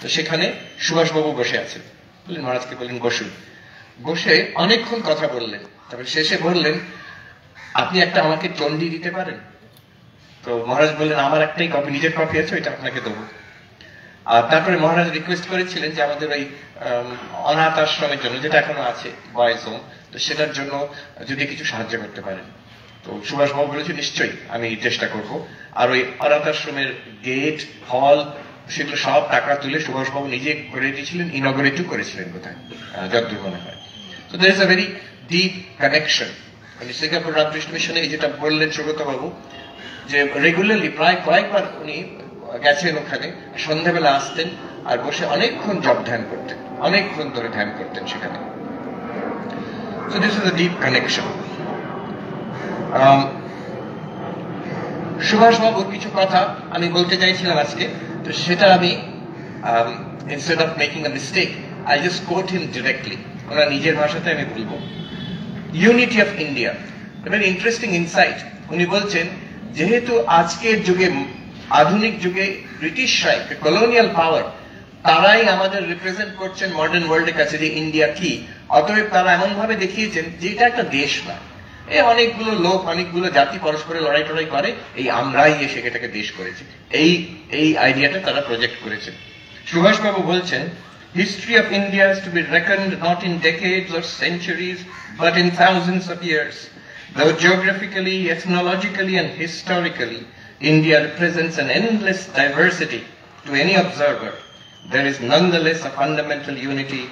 তো সেখানে সুভাষবাবু বসে আছেন, বললেন মহারাজকে বললেন বসুন। বসে অনেকক্ষণ কথা বললেন, তারপরে শেষে বললেন আপনি একটা আমাকে চণ্ডী দিতে পারেন? তো মহারাজ বললেন আমার একটাই কপি, নিজের কপি আছে, ওইটা আপনাকে দেবো। আর তারপরে মহারাজ রিকোয়েস্ট করেছিলেন যে আমাদের ওই অনাথ আশ্রমের জন্য, যেটা এখনো আছে বয়েজ হোম, তো সেটার জন্য যদি কিছু সাহায্য করতে পারেন। তো সুভাষবাবু বলেছে নিশ্চয়ই আমি চেষ্টা করব। আর ওই অনাথ আশ্রমের গেট, হল, সেগুলো সব টাকা তুলে সুভাষবাবু নিজে করে দিয়েছিলেন, ইনগরেটও করেছিলেন বোধহয়, যতদূর মনে হয়। তো there is a very deep connection। মানে সিঙ্গাপুর রামকৃষ্ণ মিশনে যেটা বললেন সুব্রত বাবু, যে রেগুলারলি প্রায় কয়েকবার উনি গেছেন ওখানে, সন্ধ্যাবেলা আসতেন আর বসে অনেকক্ষণ জপ ধ্যান করতেন, অনেকক্ষণ ধরে ধ্যান করতেন সেখানে। So this is a deep connection. সুভাষবাবুর কিছু কথা আমি বলতে চাইছিলাম আজকে, তো সেটা আমি instead of making a mistake, I just quote him directly, ওনার নিজের ভাষাতে আমি বলবো। Unity of India, very interesting insight. উনি বলছেন যেহেতু আজকের যুগে, আধুনিক যুগে ব্রিটিশরাই, কলোনিয়াল পাওয়ার, তারাই আমাদের রিপ্রেজেন্ট করছেন মডার্ন ওয়ার্ল্ডের কাছে যে ইন্ডিয়া কি, অতএব তারা এমন ভাবে দেখিয়েছেন যে এটা একটা দেশ না, এই অনেকগুলো লোক, অনেকগুলো জাতি পরস্পরে লড়াই টড়াই করে, এই আমরাই এসে এটাকে দেশ করেছি, এই আইডিয়াটা তারা প্রজেক্ট করেছেন। সুভাষবাবু বলছেন history of India is to be reckoned not in decades or centuries but in thousands of years. Though geographically, ethnologically and historically India represents an endless diversity to any observer, there is nonetheless a fundamental unity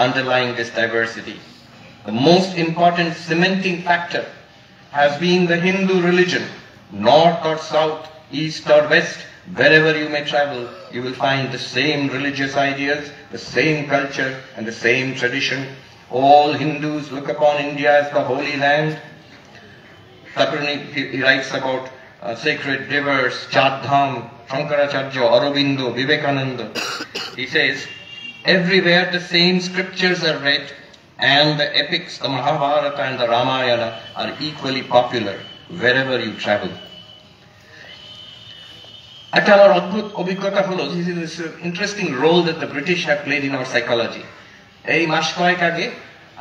underlying this diversity. The most important cementing factor has been the Hindu religion. North or south, east or west, wherever you may travel, you will find the same religious ideas, the same culture and the same tradition. All Hindus look upon India as the holy land. He writes about sacred rivers, Chardham, Shankaracharya, Aurobindo, Vivekananda. He says, everywhere the same scriptures are read, and the epics, the Mahabharata and the Ramayana are equally popular wherever you travel. একটা আমার অদ্ভুত অভিজ্ঞতা হলো, this is an interesting role that the British have played in our psychology. এই মাস কয়েক আগে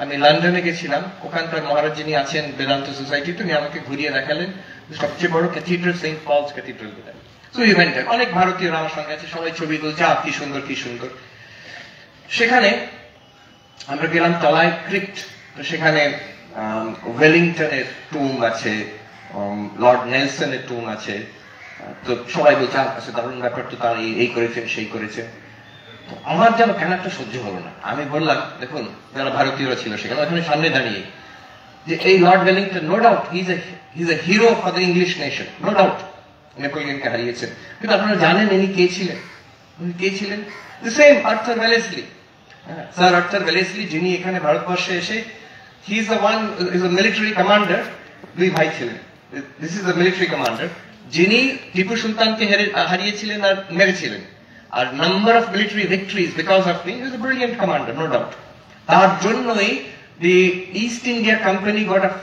আমি লন্ডনে গেছিলাম, ওখানকার মহারাজ যিনি আছেন বেদান্ত সোসাইটি, তিনি আমাকে ঘুরিয়ে দেখালেন সবচেয়ে বড় cathedral, Saint Paul's cathedral. So even অনেক ভারতীয়রা আমার সঙ্গে আছে, সবাই ছবি তুলছে, কি সুন্দর কি সুন্দর। সেখানে আমরা গেলাম তলায় ক্রিপ্ট, তো সেখানে ওয়েলিংটনের টুম আছে, লর্ড নেলসনের টুম আছে, তো সবাই বলছে আচ্ছা দারুণ ব্যাপার, তো তার এই করেছে সেই করেছে। আমার যেন কেন একটা সহ্য হলো না। আমি বললাম দেখুন, যারা ভারতীয়রা ছিল সেখানে, ওখানে সামনে দাঁড়িয়ে, যে এই Lord Wellington no doubt he is a hero for the English nation, no doubt নেপোলিয়নকে হারিয়েছেন, কিন্তু আপনারা জানেন ইনি কে ছিলেন? উনি কে ছিলেন? The same Arthur Wellesley, sir Arthur Wellesley, যিনি এখানে ভারতবর্ষে এসে, he is the one, is a military commander, দুই ভাই ছিলেন, this is the military commander, যিনি টিপু সুলতানকে হারিয়েছিলেন আর মেরেছিলেন, আর number of military victories because of him, is a brilliant commander, no doubt. তার জন্যই the East India Company got a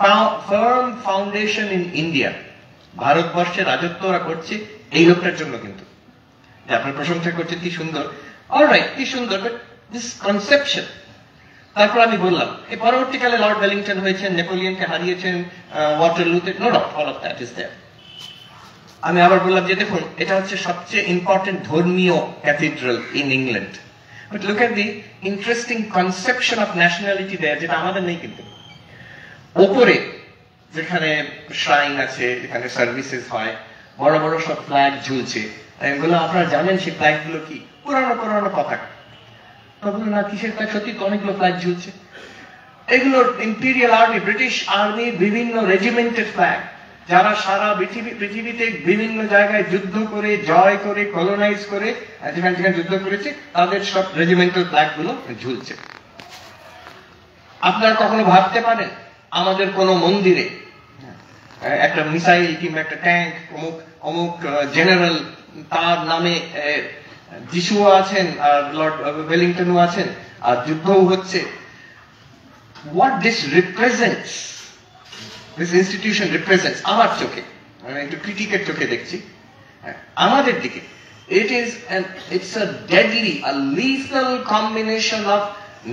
firm foundation in India. ভারতবর্ষে রাজত্ব ওরা করছে এই লোকটার জন্য, কিন্তু যে আপনার প্রশংসা করছেন কি সুন্দর, অলরাইট কি সুন্দর, বাট দিস কনসেপশন। তারপর আমি বললাম এই পরবর্তীকালে লর্ড ওয়েলিংটন হয়েছেন, নেপোলিয়নকে হারিয়েছেন, ওয়াটারলুতে, no doubt all of that is there. আমি আবার বললাম যে দেখুন, এটা হচ্ছে সবচেয়ে ইম্পর্টেন্ট ধর্মীয় cathedral in England, but look at the interesting conception of nationality there, যেটা আমাদের নেই। কিন্তু ওপরে যেখানে শ্রাইন আছে, যেখানে সার্ভিসেস হয়, বড় বড় সব ফ্ল্যাগ ঝুলছে। আমি বললাম আপনারা জানেন সেই ফ্ল্যাগ গুলো কি? পুরানো পুরানো পতাকা। তখন না, কিসের ফ্ল্যাগ? সত্যি তো অনেকগুলো ফ্ল্যাগ ঝুলছে। এগুলো ইম্পিরিয়াল আর্মি, ব্রিটিশ আর্মির বিভিন্ন রেজিমেন্টের ফ্ল্যাগ, যারা সারা পৃথিবীতে বিভিন্ন জায়গায় যুদ্ধ করে, জয় করে, কলোনাইজ করে, যেখানে যেখানে যুদ্ধ করেছে, তাদের সব রেজিমেন্টাল ফ্ল্যাগ গুলো ঝুলছে। আপনারা কখনো ভাবতে পারেন আমাদের কোন মন্দিরে একটা মিসাইল কিংবা একটা ট্যাঙ্ক, অমুক অমুক জেনারেল, তার নামে যিশুও আছেন আর লর্ড ওয়েলিংটনও আছেন, আর যুদ্ধও হচ্ছে? What this represents, this institution represents, আমার চোখে, আমি একটু ক্রিটিকের চোখে দেখছি, আমাদের দিকে it's a deadly, a lethal combination of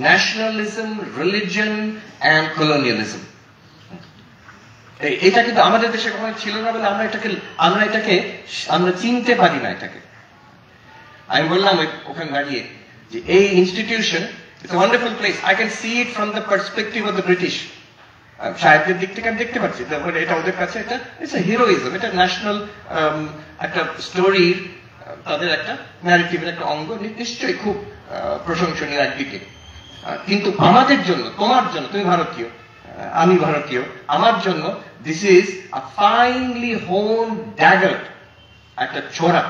nationalism, religion and colonialism. এটা কিন্তু আমাদের দেশে কখনো ছিল না বলে আমরা চিনতে পারি না এটাকে। আমি বললাম ওখানে দাঁড়িয়ে যে এই institution, it's a wonderful place. I can see it from the perspective of the British. সাহিত্যের দিক থেকে আমি দেখতে পাচ্ছি এটা ওদের কাছে এটা it's a heroism, এটা ন্যাশনাল একটা স্টোরির তাদের একটা ন্যারেটিভের একটা অঙ্গ, নিশ্চয়ই খুব প্রশংসনীয় একদিকে। কিন্তু আমাদের জন্য, তোমার জন্য, তুমি ভারতীয়, আমি ভারতীয়, আমার জন্য দিস ইজ আ ফাইনলি হোন ড্যাগার, একটা ছোরা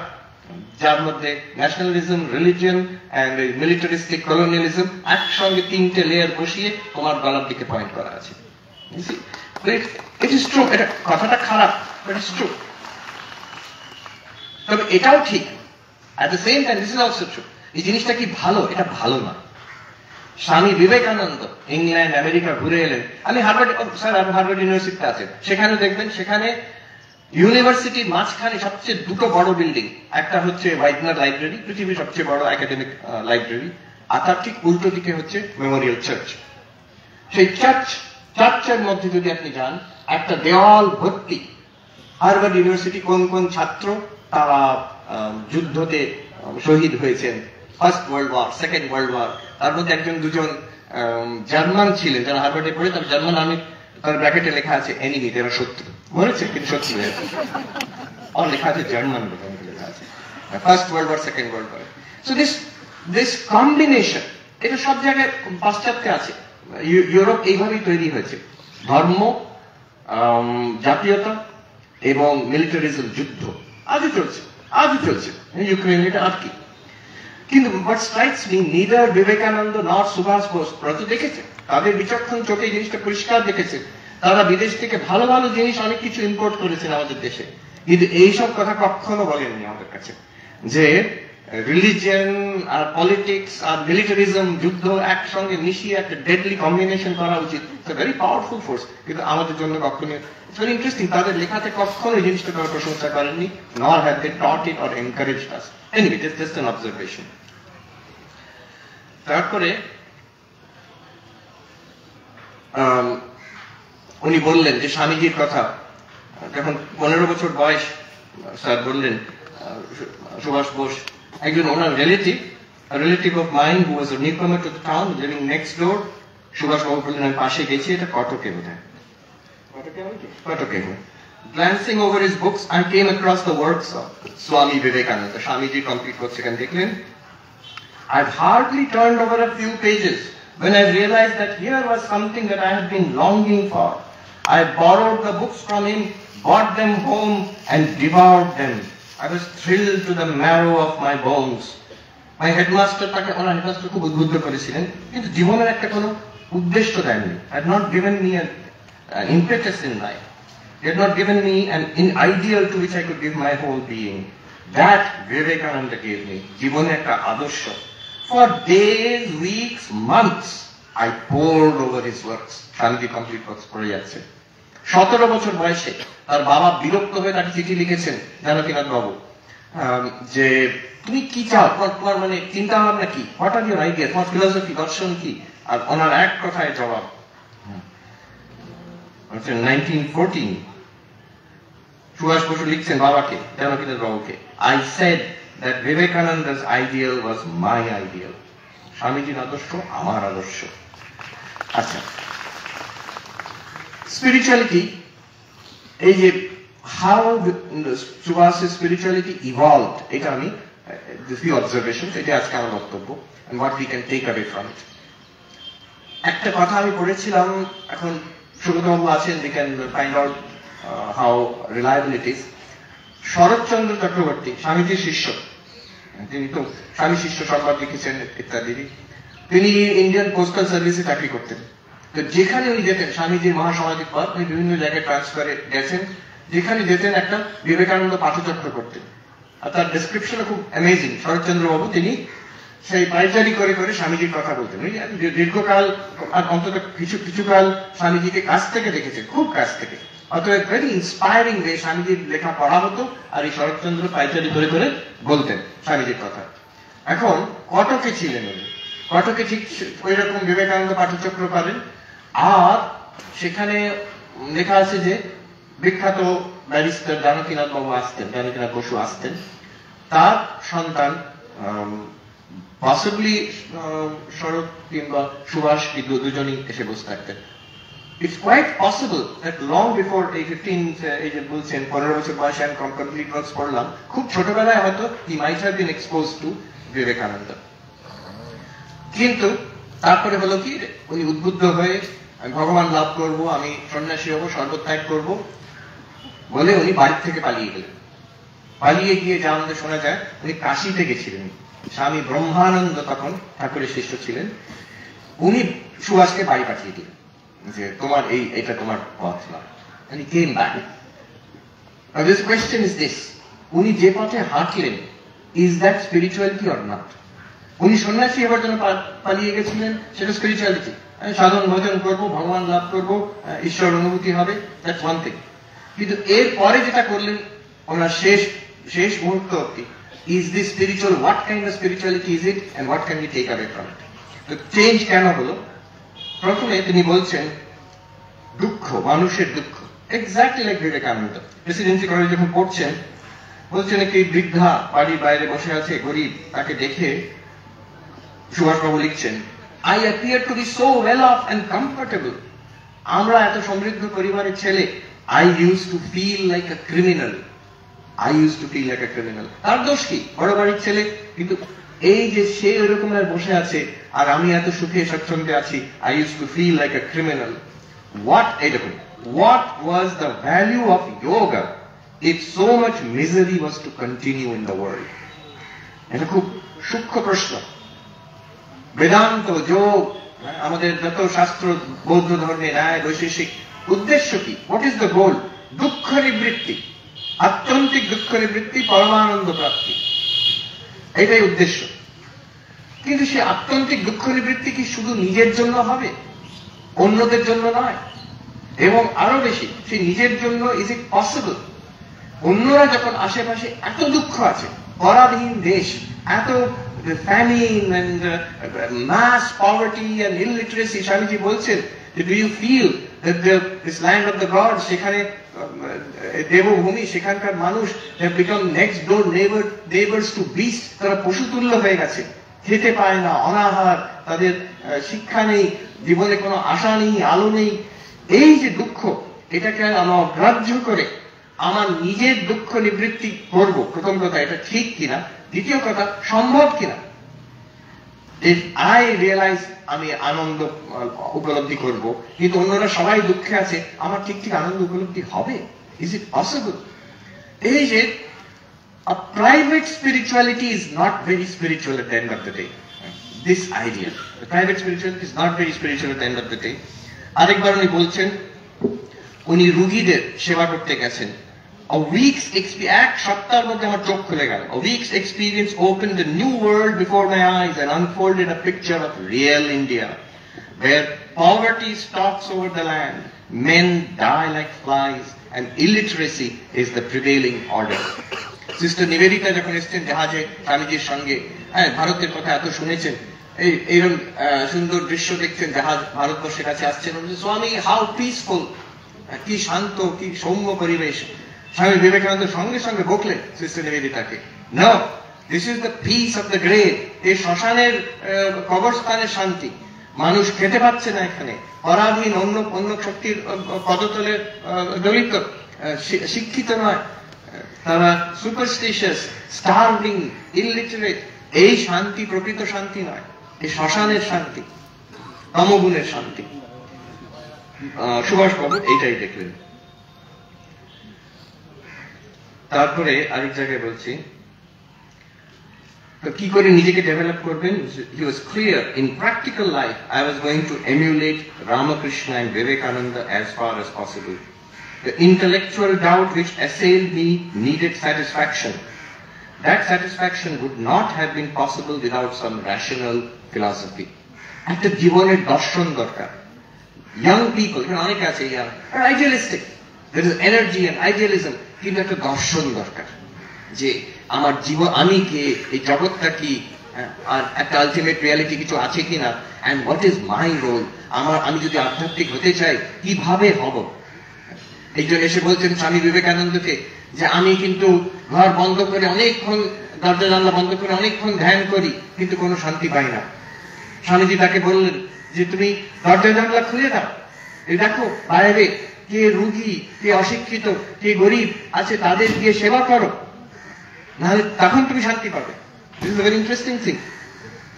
যার মধ্যে ন্যাশনালিজম, রিলিজিয়ন এন্ড মিলিটারিস্টিক কলোনিয়ালিজম একসঙ্গে তিনটে লেয়ার বসিয়ে তোমার গলার দিকে পয়েন্ট করা আছে। ইট ইজ ট্রু, এটা কথাটা খারাপ, বাট ইটস ট্রু। তবে এটাও ঠিক, at the same time this is also true. এই জিনিসটা কি ভালো? এটা ভালো না। স্বামী বিবেকানন্দ ইংল্যান্ড আমেরিকা ঘুরে এলেন। আমি হার্ভার্ড ইউনিভার্সিটিতে আছেন, সেখানে দেখবেন, সেখানে ইউনিভার্সিটির মাঝখানে সবচেয়ে দুটো বড় বিল্ডিং, একটা হচ্ছে ওয়াইডনার লাইব্রেরি, পৃথিবীর সবচেয়ে বড় একাডেমিক লাইব্রেরি, আর তার ঠিক উল্টো দিকে হচ্ছে মেমোরিয়াল চার্চ। সেই চার্চের মধ্যে যদি আপনি যান, একটা দেওয়াল ভর্তি হার্ভার্ড ইউনিভার্সিটি কোন কোন ছাত্র তারা যুদ্ধতে শহীদ হয়েছেন, first world war, second world war. তার মধ্যে একজন দুজন জার্মান ছিলেন যারা হার্ভার্ডে পড়ে, তার জার্মান আর্মির তার ব্র্যাকেটে লেখা আছে এনিমি, তারা শত্রু, মরেছে কিন্তু শত্রু হয়েছে, আর লেখা আছে জার্মান লেখা আছে, first world war, second world war. So this combination, এটা সব জায়গায় পাশ্চাত্যে আছে। ইউরোপ এইভাবেই তৈরি হয়েছে, ধর্ম, জাতীয়তা এবং মিলিটারিজম, যুদ্ধ আজও চলছে ইউক্রেন, এটা আর কি। কিন্তু what strikes me, neither Vivekananda নর সুভাষ বোস প্রতি দেখেছে, তাদের বিচক্ষণ চোখে এই জিনিসটা পরিষ্কার দেখেছে। তারা বিদেশ থেকে ভালো ভালো জিনিস অনেক কিছু ইম্পোর্ট করেছেন আমাদের দেশে, কিন্তু এইসব কথা কখনো বলেননি আমাদের কাছে যে রিলিজিয়ন আর পলিটিক্স আর মিলিটারিজম, যুদ্ধ একসঙ্গে মিশিয়ে একটা ডেডলি কম্বিনেশন করা উচিত। ইটস ভেরি পাওয়ারফুল ফোর্স, কিন্তু আমাদের জন্য কখনো, ইটস ভেরি ইন্টারেস্টিং, তাদের লেখাতে কখনো এই জিনিসটা তারা প্রশংসা করেননি, nor have they taught it or encouraged us. Anyway, just an observation. তারপরে উনি বললেন যে স্বামীজির কথা, যখন 15 বছর বয়স, স্যার বললেন সুভাষ বোস একজন ওনার relative of mine who was a newcomer to the town, living next door. Subhas babu বললেন আমি পাশে গেছি, এটা কটকে বোধহয়, কটকে। Glancing over his books, I came across the works of Swami Vivekananda. Swamiji complete করছে, এখানে দেখলেন। I'd hardly turned over a few pages when I realized that here was something that I had been longing for. I borrowed the books from him, brought them home and devoured them. I was thrilled to the marrow of my bones. My headmaster, owner headmaster খুব উদ্বুদ্ধ করেছিলেন, কিন্তু জীবনের একটা কোনো উদ্দেশ্য দেননি। Had not given me an impetus in life. He had not given me an ideal to which I could give my whole being. That Vivekananda gave me. জীবনে একটা আদর্শ। For days, weeks, months, I pored over his works. Swamiji complete box পড়ে যাচ্ছে। 17 বছর বয়সে তার বাবা বিরক্ত হয়ে তাকে চিঠি লিখেছেন, জানকীনাথ বাবু, যে তুমি কি চাও, তোমার মানে চিন্তা ভাবনা কি, হোয়াট আর ইউর আইডিয়া, তোমার ফিলোসফি, দর্শন কি? আর ওনার এক কথায় জবাব, 1914 সুভাষ বসু লিখছেন বাবাকে, জানকীনাথ বাবুকে, I said that Vivekananda's ideal was my ideal. স্বামীজির আদর্শ আমার আদর্শ। আচ্ছা, স্পিরিচুয়ালিটি, এই যে how Subhas's spirituality evolved, এটা আমি the few observations, এটা আজকে আমার বক্তব্য, and what we can take away from it. একটা কথা আমি পড়েছিলাম, এখন সুব্রতবাবু আছেন, we can find out how reliable it is. Saratchandra Chakraborty স্বামীজির শিষ্য, তিনি তো স্বামী শিষ্য সংবাদ লিখেছেন ইত্যাদি। তিনি ইন্ডিয়ান পোস্টাল সার্ভিসে চাকরি করতেন। তো যেখানে উনি যেতেন, স্বামীজির মহাসমাধির পর উনি বিভিন্ন জায়গায় ট্রান্সফারে গেছেন, যেখানে যেতেন একটা বিবেকানন্দ পাঠচক্র করতেন। আর তার ডেসক্রিপশন খুব অ্যামেজিং। শরৎচন্দ্র বাবু তিনি সেই পাইচারি করে করে স্বামীজির কথা বলতেন। দীর্ঘকাল, আর অন্তত কিছুকাল স্বামীজিকে কাছ থেকে দেখেছেন, খুব কাছ থেকে। অতএব ভেরি ইন্সপায়ারিং ওয়ে স্বামীজির লেখা পড়া হতো, আর এই শরৎচন্দ্র পাইচারি করে করে বলতেন স্বামীজির কথা। এখন কটকে ছিলেন উনি, কটকে ঠিক ওই রকম বিবেকানন্দ পাঠচক্র পাবেন। আর সেখানে লেখা আছে যে বিখ্যাত ব্যারিস্টার জানকীনাথ বাবু আসতেন, জানকীনাথ বসু আসতেন, তার সন্তান পসিবলি শরৎ কিংবা সুভাষ দুজনই এসে বসে থাকতেন। It's quite possible that long before এই 15 এই যে বলছেন 15 বছর বয়সে আমি কমপ্লিট ওয়ার্কস পড়লাম, খুব ছোটবেলায় হয়তো he might have been exposed to Vivekananda. কিন্তু তারপরে হলো কি, উনি উদ্বুদ্ধ হয়ে আমি ভগবান লাভ করব, আমি সন্ন্যাসী হব, সর্বত্যাগ করব বলে উনি বাড়ি থেকে পালিয়ে গেলেন। পালিয়ে গিয়ে যা আমাদের শোনা যায়, উনি কাশীতে গেছিলেন। স্বামী ব্রহ্মানন্দ তখন ঠাকুরের শিষ্য ছিলেন। উনি সুভাষকে বাড়ি পাঠিয়ে দিলেন যে তোমার এটা তোমার পথ না। And he came back. Now this question is this: উনি যে পথে হাঁটলেন, is that spirituality or not? উনি সন্ন্যাসী হবার জন্য পালিয়ে গেছিলেন, সেটা স্পিরিচুয়ালিটি। সাধন ভজন করবো, ভগবান লাভ করবো, ঈশ্বর অনুভূতি হবে, দ্যাটস ওয়ান থিং। কিন্তু এর পরে যেটা করলেন ওনার শেষ মুহূর্ত অব্দি, is this spiritual? What kind of spirituality is it and what can we take away from it? তো চেঞ্জ কেন হলো? প্রথমে তিনি বলছেন দুঃখ, মানুষের দুঃখ, এক্স্যাক্টলি লাইক বিবেকানন্দ। প্রেসিডেন্সি কলেজে যখন পড়ছেন, বলছেন একটি বৃদ্ধা বাড়ির বাইরে বসে আছে, গরিব, তাকে দেখে সুভাষবাবু লিখছেন, I appear to be so well off and comfortable. আমরা এত সমৃদ্ধ পরিবারের ছেলে, I used to feel like a criminal. I used to feel like a criminal. তার দোষ কি? বড় বাড়ির ছেলে, কিন্তু এই যে সে ওরকম বসে আছে আর আমি এত সুখে স্বচ্ছন্দে আছি, I used to feel like a criminal. What was the value of yoga if so much misery was to continue in the world? এটা খুব সূক্ষ্ম প্রশ্ন। বেদান্ত, যোগ, আমাদের যত শাস্ত্র, বৌদ্ধ ধর্মের ন্যায়, বৈশেষিক উদ্দেশ্য কি? হোয়াট ইজ দ্য গোল? দুঃখ নিবৃত্তি, আত্যন্তিক দুঃখ নিবৃত্তি, পরমানন্দ প্রাপ্তি, এটাই উদ্দেশ্য। কিন্তু সে আত্যন্তিক দুঃখ নিবৃত্তি কি শুধু নিজের জন্য হবে? অন্যদের জন্য নয়। এবং আরো বেশি, সে নিজের জন্য ইজ ইট পসিবল? অন্যরা যখন আশেপাশে এত দুঃখ আছে, পরাধীন দেশ, এত famine and mass poverty and illiteracy, Swamiji বলছেন, do you feel that this land of the gods, সেখানে দেবভূমি, সেখানকার মানুষ have become next door neighbors to beasts? তারা পশুতুল্য হয়ে গেছে, খেতে পায় না, অনাহার, তাদের শিক্ষা নেই, জীবনে কোনো আশা নেই, আলো নেই। এই যে দুঃখ, এটাকে আমি অগ্রাহ্য করে আমার নিজের দুঃখ নিবৃত্তি করব, প্রথম কথা এটা ঠিক কিনা, দ্বিতীয় কথা সম্ভব কিনা। If I realize আমি আনন্দ উপলব্ধি করব, কিন্তু অন্যরা সবাই দুঃখে আছে, আমার ঠিক আনন্দ উপলব্ধি হবে? Is it possible? এই যে a private spirituality is not very spiritual at the end of the day. This idea, the private spirituality is not very spiritual at the end of the day. আরেকবার উনি বলছেন, উনি রোগীদের সেবা করতে গেছেন। এক সপ্তাহের মধ্যে আমার চোখ খুলে গেল। A week's experience opened a new world before my eyes and unfolded a picture of real India, where poverty stalks over the land, men die like flies, and illiteracy is the prevailing order. Sister Nivedita যখন এসছেন জাহাজে স্বামীজির সঙ্গে, ভারতের কথা এত শুনেছেন, এইরকম সুন্দর দৃশ্য দেখছেন, জাহাজ ভারতবর্ষের কাছে আসছেন, স্বামী হাউ পিসফুল, কি শান্ত, কি সৌম্য পরিবেশ। স্বামী বিবেকানন্দ সঙ্গে সঙ্গে বকলেন সিস্টার নিবেদিতাকে, no, this is the peace of the grave. এই শ্মশানের কবরস্থানের শান্তি। মানুষ খেতে পাচ্ছে না এখানে, পরাধীন, অন্য শক্তির পদতলে দলিত, শিক্ষিত নয়, তারা সুপারস্টিশিয়াস, স্টার্ভিং, ইলিটারেট। এই শান্তি প্রকৃত শান্তি নয়, এই শ্মশানের শান্তি, তমগুণের শান্তি। সুভাষবাবু এইটাই দেখলেন। তারপরে আরেক জায়গায় বলছি, তো কি করে নিজেকে ডেভেলপ করবেন? He was clear, in practical life I was going to emulate Ramakrishna and Vivekananda as far as possible. The intellectual doubt which assailed me needed satisfaction. That satisfaction would not have been possible without some rational philosophy. একটা জীবনের দর্শন দরকার। Young people, অনেকে আছে idealistic, there is energy and idealism, কিন্তু একটা দর্শন দরকার যে আমার জীবন, আমি কে, এই জগৎটা কি, আর একটা আলটিমেট রিয়ালিটি কিছু আছে কিনা, and what is my role, আমি যদি আধ্যাত্মিক হতে চাই কিভাবে হব। একজন এসে বলছেন স্বামী বিবেকানন্দকে যে আমি কিন্তু ঘর বন্ধ করে অনেকক্ষণ, দরজা জানলা বন্ধ করে অনেকক্ষণ ধ্যান করি, কিন্তু কোনো শান্তি পাই না। স্বামীজি তাকে বললেন যে তুমি দরজা জানলা খুলে দাও, এই দেখো বাইরে কে রুগী, কে অশিক্ষিত, কে গরিব আছে, তাদের গিয়ে সেবা করো, নাহলে তখন তুমি শান্তি পাবে। This is a very interesting thing.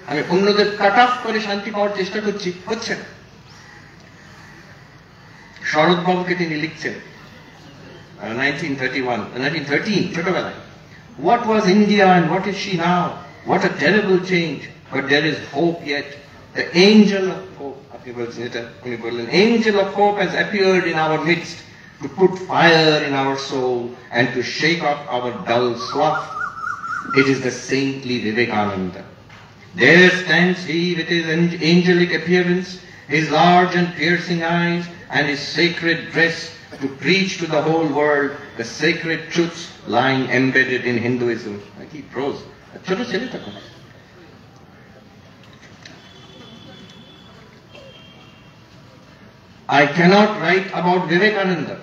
আমি অন্যদের কাট অফ করে শান্তি পাওয়ার চেষ্টা করছি, হচ্ছে না। শরৎ বাবুকে তিনি লিখছেন 1913 ছোটবেলায়, what was India and what is she now? What a terrible change, but there is hope yet. The angel of hope, angel of hope has appeared in our midst to put fire in our soul and to shake off our dull sloth. It is the saintly Vivekananda. There stands he with his angelic appearance, his large and piercing eyes, and his sacred dress, to preach to the whole world the sacred truths lying embedded in Hinduism. Like he prose. I cannot write about Vivekananda.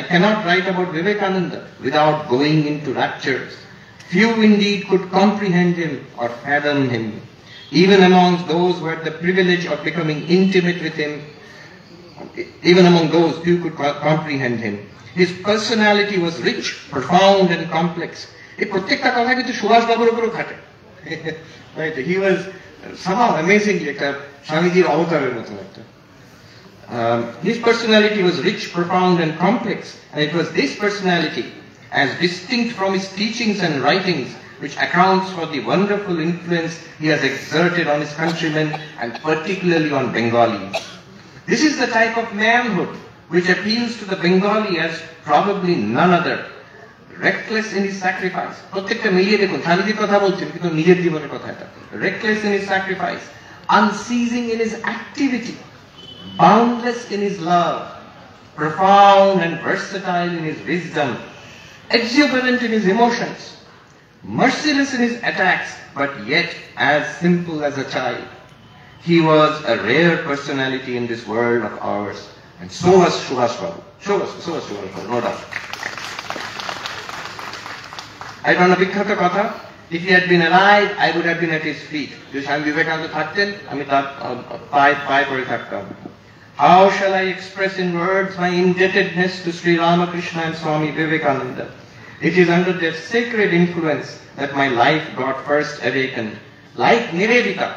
I cannot write about Vivekananda without going into raptures. Few indeed could comprehend him or fathom him. Even amongst those who had the privilege of becoming intimate with him, even among those few could comprehend him. His personality was rich, profound and complex. এই প্রত্যেকটা কথা কিন্তু সুভাষ বাবুর উপরও খাটে। He was somehow amazingly একটা স্বামীজির অবতারের মতো একটা। His personality was rich, profound and complex, and it was this personality, as distinct from his teachings and writings, which accounts for the wonderful influence he has exerted on his countrymen and particularly on Bengalis. This is the type of manhood which appeals to the Bengali as probably none other. Reckless in his sacrifice. প্রত্যেকটা মিলিয়ে দেখুন, স্বামীজির কথা বলছেন কিন্তু নিজের জীবনের কথা এটা। Reckless in his sacrifice, unceasing in his activity, boundless in his love, profound and versatile in his wisdom, exuberant in his emotions, merciless in his attacks, but yet as simple as a child. He was a rare personality in this world of ours, and so was Subhash Babu. So was Subhash Babu, no doubt. I don't know বিখ্যাত কথা, if he had been alive, I would have been at his feet. যদি স্বামী বিবেকানন্দ থাকতেন, আমি তার পায়ে পড়ে থাকতাম। How shall I express in words my indebtedness to Sri Ramakrishna and Swami Vivekananda? It is under their sacred influence that my life got first awakened. Like Nivedita,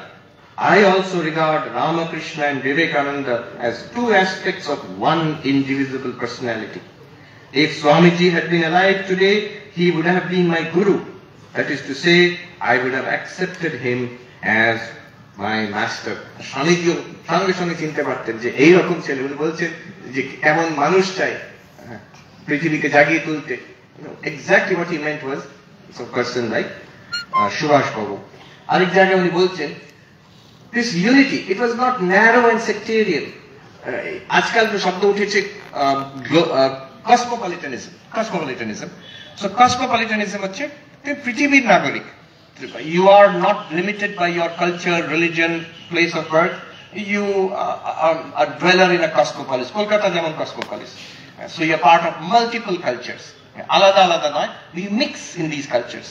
I also regard Ramakrishna and Vivekananda as two aspects of one indivisible personality. If Swamiji had been alive today, he would have been my guru. That is to say, I would have accepted him as my master. স্বামীজিও সঙ্গে সঙ্গে চিনতে পারতেন যে এইরকম ছেলে, উনি বলছেন যে এমন মানুষ চাই পৃথিবীকে জাগিয়ে তুলতে। Exactly what he meant was a person like Subhash Babu. আরেক জায়গায় উনি বলছেন this unity, it was not narrow and sectarian. আজকাল তো শব্দ উঠেছে cosmopolitanism. So cosmopolitanism হচ্ছে পৃথিবীর নাগরিক। You are not limited by your culture, religion, place of birth. You are a dweller in a cosmopolis. Kolkata যেমন cosmopolis. So you are part of multiple cultures. আলাদা আলাদা নয়, we mix in these cultures.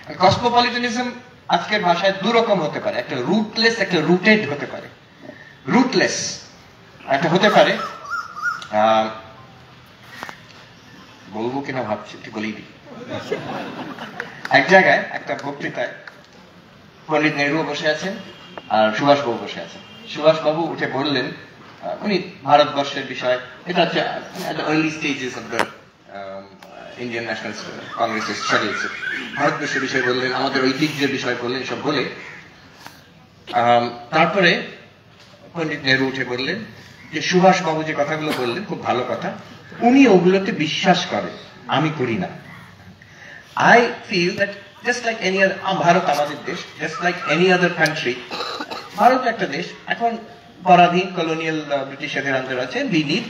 And cosmopolitanism আজকের ভাষায় দুরকম হতে পারে, একটা রুটলেস, একটা রুটেড হতে পারে। রুটলেস একটা হতে পারে, বলবো কিনা ভাবছি, একটু বলেই দিই। এক জায়গায় একটা বক্তৃতায় পণ্ডিত নেহরু বসে আছেন আর সুভাষ বাবু বসে আছেন। সুভাষ বাবু উঠে বললেন, উনি ভারতবর্ষের বিষয়, এটা হচ্ছে early stages of the Indian national কংগ্রেসের স্ট্রাগলস, ভারতবর্ষের বিষয় বললেন, আমাদের ঐতিহ্যের বিষয় বললেন, এসব বলে তারপরে পণ্ডিত নেহরু উঠে বললেন যে সুভাষ বাবু যে কথাগুলো বললেন খুব ভালো কথা, উনি ওগুলোতে বিশ্বাস করেন, আমি করি না। I feel that just like any other, Bharat আমাদের দেশ, just like any other country, Bharat একটা দেশ। এখন পরাধীন কলোনিয়াল ব্রিটিশারদের আন্ডার আছে, we need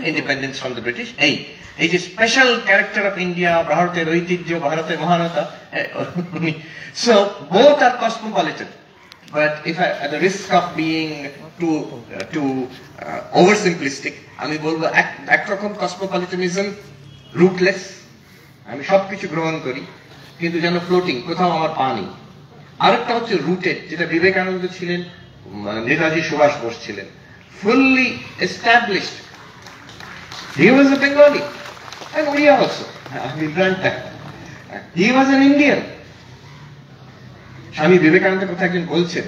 independence from the British. এই যে স্পেশাল ক্যারেক্টার অফ ইন্ডিয়া, ভারতের ঐতিহ্য, ভারতের মহানতা, so both are cosmopolitan. But if at the risk of being too oversimplistic, আমি বলবো একরকম কসমোপলিটানিজম রুটলেস, আমি সবকিছু গ্রহণ করি কিন্তু যেন ফ্লোটিং, কোথাও আমার পা নেই। আরেকটা হচ্ছে রুটেড, যেটা বিবেকানন্দ ছিলেন, নেতাজি সুভাষ বোস ছিলেন, fully established. He was a Bengali and Odia also. We grant that. He was an Indian. স্বামী বিবেকানন্দের কথা একজন বলছেন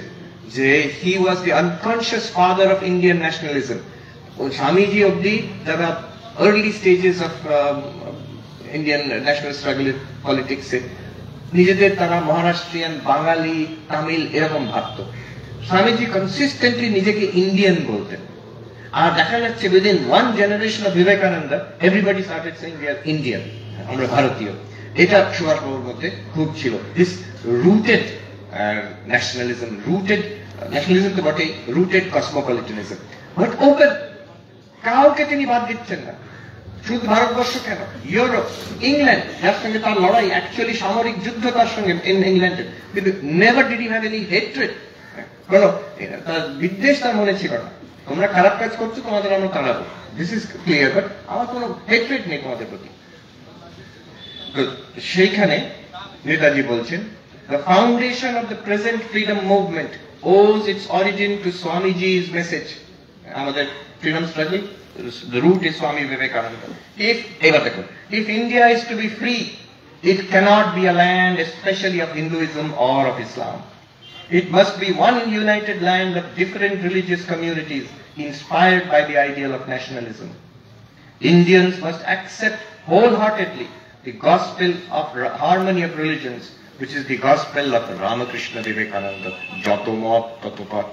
যে he was the unconscious father of Indian nationalism. ও স্বামীজি অব্দি যারা early stages of Indian national struggle পলিটিক্সে নিজেদের তারা মহারাষ্ট্রিয়ান, বাঙালি, তামিল এরকম ভাবত। স্বামীজি কনসিস্টেন্টলি নিজেকে ইন্ডিয়ান বলতেন। আর দেখা যাচ্ছে within one generation of Vivekananda everybody started saying we are Indian, আমরা ভারতীয়। এটা সুভাষবাবুর মধ্যে খুব ছিল, this rooted nationalism, rooted nationalism তো বটেই, rooted cosmopolitanism, but open, কাউকে তিনি বাদ দিচ্ছেন না। শুধু ভারতবর্ষ কেন, ইউরোপ, ইংল্যান্ড, যার সঙ্গে তার লড়াই অ্যাকচুয়ালি সামরিক যুদ্ধ তার সঙ্গে ইংল্যান্ডের, কিন্তু never did he have any hatred, কোনো তার বিদ্বেষ তার মনে ছিল না। তোমরা খারাপ কাজ করছো, তোমাদের আমরা তাড়াবো, দিস ইজ ক্লিয়ার, বাট আমার কোনো হেট্রেড নেই তোমাদের প্রতি। তো সেইখানে নেতাজি বলছেন, the foundation of the present freedom movement owes its origin to Swamiji's message. আমাদের freedom struggle, the root is Swami Vivekananda. If India is to be free, it cannot be a land especially of Hinduism or of Islam. It must be one united land of different religious communities inspired by the ideal of nationalism. Indians must accept wholeheartedly the gospel of harmony of religions, which is the gospel of Ramakrishna Vivekananda, Jato Mat Tato Pat.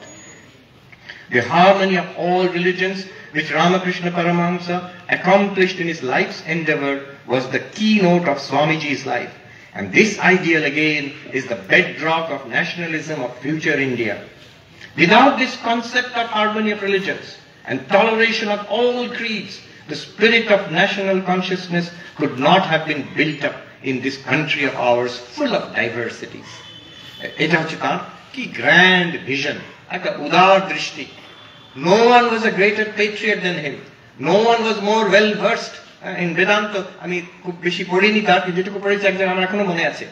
The harmony of all religions, which Ramakrishna Paramahamsa accomplished in his life's endeavor, was the keynote of Swamiji's life. And this ideal again is the bedrock of nationalism of future India. Without this concept of harmony of religions and toleration of all creeds, the spirit of national consciousness could not have been built up in this country of ours, full of diversities. Eta hocche tar ki grand vision, ekta udar drishti. No one was a greater patriot than him. No one was more well versed in Vedanta. আমি খুব বেশি পড়িনি তার, যেটুকু পড়েছি এক জায়গায় আমার এখনো মনে আছে।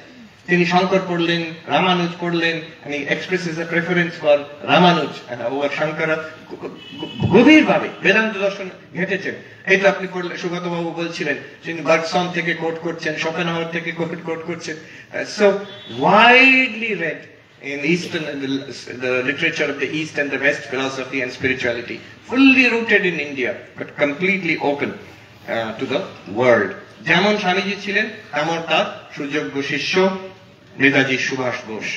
তিনি শঙ্কর পড়লেন, রামানুজ পড়লেন, আমি expresses A preference for Ramanuj over Shankar, গভীরভাবে বেদান্ত দর্শন ঘেঁটেছেন। এই তো আপনি পড়লে, সুগত বাবু বলছিলেন তিনি বার্গসন থেকে কোট করছেন, শোপেনহাওয়ার থেকে কোট করছেন। So widely red in Eastern, the literature of the East and the West, philosophy and spirituality, fully rooted in India, but completely open to the world. যেমন স্বামীজি ছিলেন, তেমন তার সুযোগ্য শিষ্য Netaji Subhash Bose.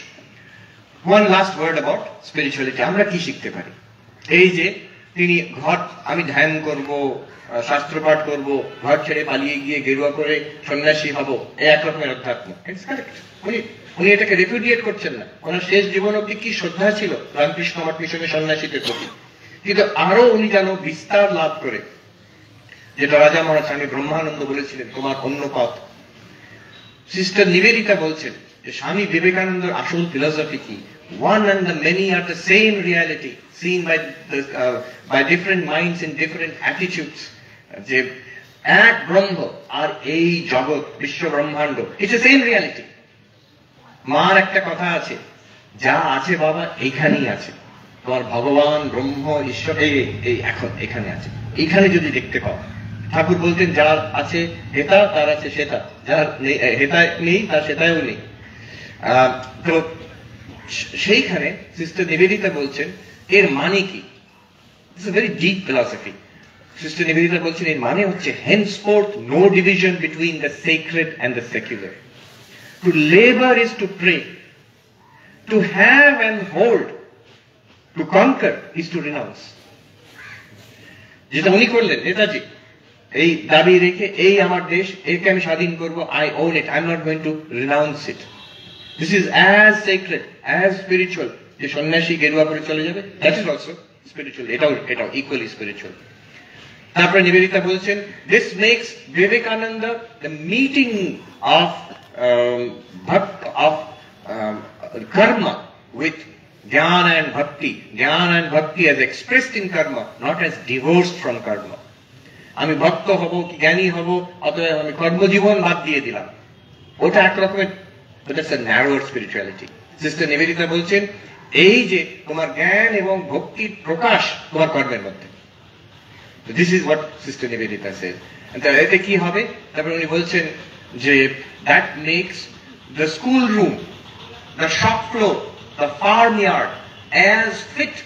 One last word about spirituality. আমরা কি শিখতে পারি? এই যে তিনি আমি ধ্যান করব, শাস্ত্রপাঠ করব, ঘর ছেড়ে পালিয়ে গিয়ে গেরুয়া করে সন্ন্যাসী হব, এই এক রকমের অধ্যাত্ম। It's correct. উনি এটাকে রেপুডিয়েট করছেন না। ওনার শেষ জীবন অব্দি কি শ্রদ্ধা ছিল রামকৃষ্ণ মঠ মিশনের সন্ন্যাসীদের প্রতি, কিন্তু আরো উনি যেন বিস্তার লাভ করে, যেটা রাজা মহারাজ স্বামী ব্রহ্মানন্দ বলেছিলেন, তোমার অন্য পথ। সিস্টার নিবেদিতা বলছেন যে স্বামী বিবেকানন্দের আসল ফিলসফি কি, one and the many are the same reality seen by different minds in different attitudes. যে এক ব্রহ্ম আর এই জগৎ, বিশ্ব ব্রহ্মাণ্ড, it's the same reality. মার একটা কথা আছে, যা আছে বাবা এইখানেই আছে, তোমার ভগবান ব্রহ্ম ঈশ্বর এই এখন এখানে আছে, এইখানে যদি দেখতে পাও। ঠাকুর বলতেন যার আছে হেতা তার আছে সেতা, যার হেতা নেই তার সেতাও নেই। তো সেইখানে সিস্টার নিবেদিতা বলছেন এর মানে কি, it's a very deep philosophy. Sister Nivedita বলছেন এর মানে হচ্ছে henceforth no division between the sacred and the secular. To labor is to pray. To have and hold. To conquer is to renounce. যেটা উনি করলেন নেতাজি, এই দাবি রেখে এই আমার দেশ, একে আমি স্বাধীন করবো, I own it, I'm not going to renounce it. This is as sacred, as spiritual, যে সন্ন্যাসী গেরুয়া করে চলে যাবে, that is also স্পিরিচুয়াল, এটাও ইকুয়ালি স্পিরিচুয়াল। তারপরে নিবেদিতা বলছেন, this makes Vivekananda the meeting of karma with jnana and bhakti. Jnana and bhakti as expressed in karma, not as divorced from karma. আমি ভক্ত হব কি জ্ঞানী হব, অতএব আমি কর্মজীবন বাদ দিয়ে দিলাম, ওটা একরকমের, that's a narrower spirituality. Sister Nivedita বলছেন, এই যে তোমার জ্ঞান এবং ভক্তির প্রকাশ তোমার কর্মের মধ্যে। This is what Sister Nivedita said. And এতে কি হবে? তারপরে উনি বলছেন যে that makes the school room, the shop floor, the farmyard as fit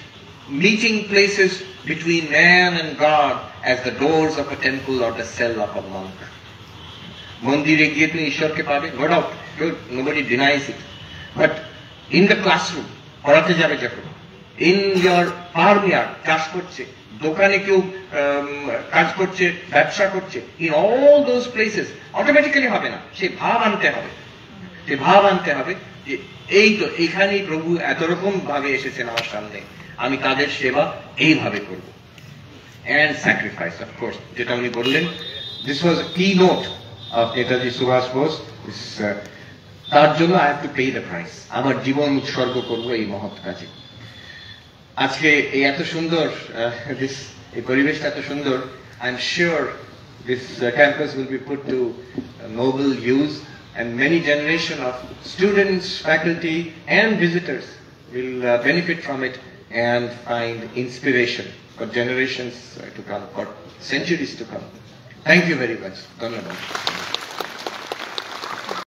meeting places between man and God as the doors of a temple or the cell of a monk. মন্দিরে গিয়ে তুমি ঈশ্বরকে পাবে, no doubt, nobody denies it. But in the classroom, পড়াতে যাবে যখন, in your farmyard, চাষ করছে, দোকানে কেউ কাজ করছে, ব্যবসা করছে, in all those places, automatically হবে না, সে ভাব আনতে হবে, সে ভাব আনতে হবে যে এই তো এখানেই প্রভু এত রকম ভাবে এসেছেন আমার সামনে, আমি তাদের সেবা এইভাবে করব। And sacrifice, of course, যেটা উনি বললেন, this was a keynote of Netaji Subhash Bose, তার জন্য I have to pay the price, আমার জীবন উৎসর্গ করব এই মহৎ কাজে। আজকে এই এত সুন্দর এই পরিবেশটা এত সুন্দর, I am sure this campus will be put to noble use and many generation of students, faculty and visitors will benefit from it and find inspiration for generations to come, for centuries to come. Thank you very much. Dhanyavad.